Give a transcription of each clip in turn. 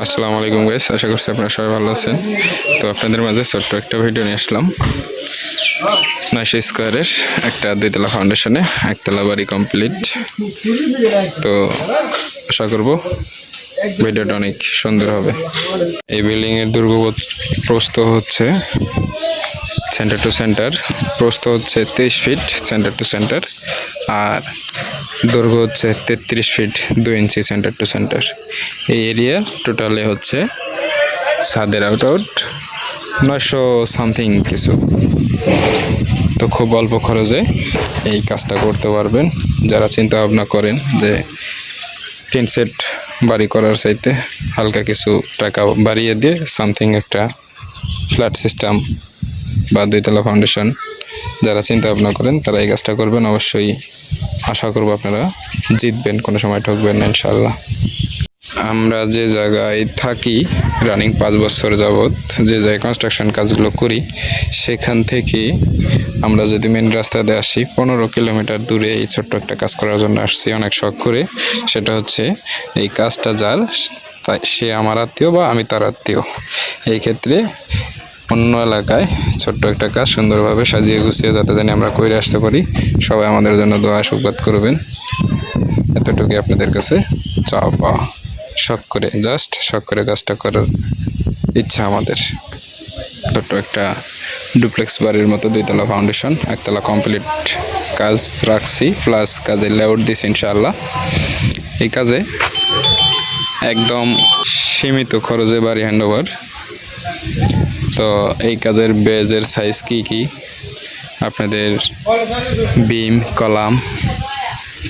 আসসালামু আলাইকুম গাইস, আশা করছি আপনারা সবাই ভালো আছেন। তো আপনাদের মাঝে ছোট্ট একটা ভিডিও নিয়ে আসলাম। 900 স্কোয়ারের একটা 2 তলা ফাউন্ডেশনে 1 তলা বাড়ি কমপ্লিট। তো আশা করব ভিডিওটা অনেক সুন্দর হবে। এই বিল্ডিং এর দৈর্ঘ্য প্রস্থ হচ্ছে সেন্টার টু সেন্টার, প্রস্থ হচ্ছে 23 ফিট সেন্টার টু সেন্টার, আর দৈর্ঘ্য হচ্ছে 33 ফিট 2 ইঞ্চি সেন্টার টু সেন্টার। এই এরিয়া টোটালে হচ্ছে ছাদের আউট 900 সামথিং কিছু। তো খুব অল্প খরচে এই কাজটা করতে পারবেন। যারা চিন্তা ভাবনা করেন যে টিন সেট বাড়ি করার চাইতে হালকা কিছু টাকা বাড়িয়ে দিয়ে সামথিং একটা ফ্ল্যাট সিস্টেম বা 2 তলা ফাউন্ডেশন যারা চিন্তা ভাবনা করেন তারা এই কাজটা করবেন। অবশ্যই আশা করব আপনারা জিতবেন, কোনো সময় ঠকবেন না ইনশাআল্লাহ। আমরা যে জায়গায় থাকি রানিং 5 বছর যাবৎ, যে জায়গায় কনস্ট্রাকশন কাজগুলো করি, সেখান থেকে আমরা যদি মেন রাস্তা দিয়ে আসি 15 কিলোমিটার দূরে এই ছোট্ট একটা কাজ করার জন্য আসছি অনেক শখ করে। সেটা হচ্ছে এই কাজটা যার, সে আমার আত্মীয় বা আমি তার আত্মীয়। এই ক্ষেত্রে অন্য এলাকায় ছোট্ট একটা কাজ সুন্দরভাবে সাজিয়ে গুছিয়ে যাতে জানি আমরা করে আসতে পারি। সবাই আমাদের জন্য দোয়া আশীর্বাদ করবেন, এতটুকুই আপনাদের কাছে চাওয়া পাওয়া। শখ করে, জাস্ট শখ করে কাজটা করার ইচ্ছা আমাদের। ছোট্ট একটা ডুপ্লেক্স বাড়ির মতো 2 তলা ফাউন্ডেশন, 1 তলা কমপ্লিট কাজ রাখছি, প্লাস কাজের লেআউট দিছি ইনশাআল্লাহ। এই কাজে একদম সীমিত খরচে বাড়ি হ্যান্ডওভার। তো এই কাজের বেজের সাইজ কি আপনাদের বিম, কলাম,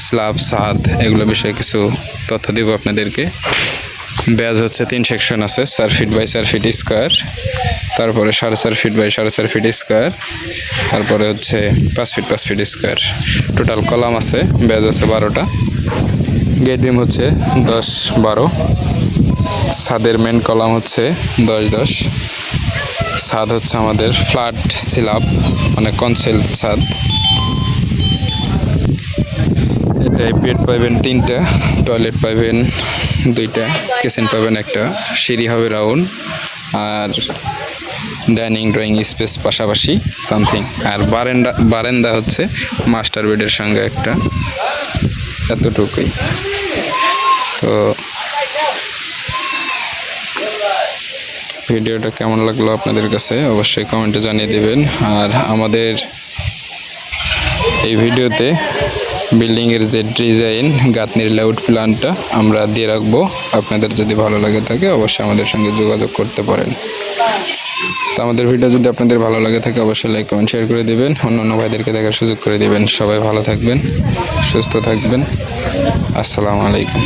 স্ল্যাব, ছাদ এগুলো বিষয়ে কিছু তথ্য দিব আপনাদেরকে। বেজ হচ্ছে 3 সেকশন আছে, 4 ফিট বাই 4 ফিট স্কোয়ার, তারপরে 4.5 ফিট বাই 4.5 ফিট স্কোয়ার, তারপরে হচ্ছে 5 feet 5 feet square. Total column আছে, বেজ আছে 12টা, গেট বিম হচ্ছে 10-12, ছাদের মেন কলাম হচ্ছে 10-10। ছাদ হচ্ছে আমাদের ফ্ল্যাট স্ল্যাব, মানে কনসেল ছাদ। এটাই বেড পাবেন 3টা, টয়লেট পাবেন 2টা, কিচেন পাবেন 1টা, সিঁড়ি হবে রাউন্ড, আর ডাইনিং ড্রয়িং স্পেস পাশাপাশি সামথিং, আর বারান্দা হচ্ছে মাস্টার বেডের সঙ্গে একটা, এতটুকুই। তো ভিডিওটা কেমন লাগলো আপনাদের কাছে অবশ্যই কমেন্টে জানিয়ে দেবেন। আর আমাদের এই ভিডিওতে বিল্ডিংয়ের যে ডিজাইন, গাঁথনির লেআউট প্ল্যানটা আমরা দিয়ে রাখবো। আপনাদের যদি ভালো লাগে থাকে অবশ্যই আমাদের সঙ্গে যোগাযোগ করতে পারেন। তো আমাদের ভিডিও যদি আপনাদের ভালো লাগে থাকে অবশ্যই লাইক, কমেন্ট, শেয়ার করে দেবেন, অন্য ভাইদেরকে দেখার সুযোগ করে দেবেন। সবাই ভালো থাকবেন, সুস্থ থাকবেন। আসসালামু আলাইকুম।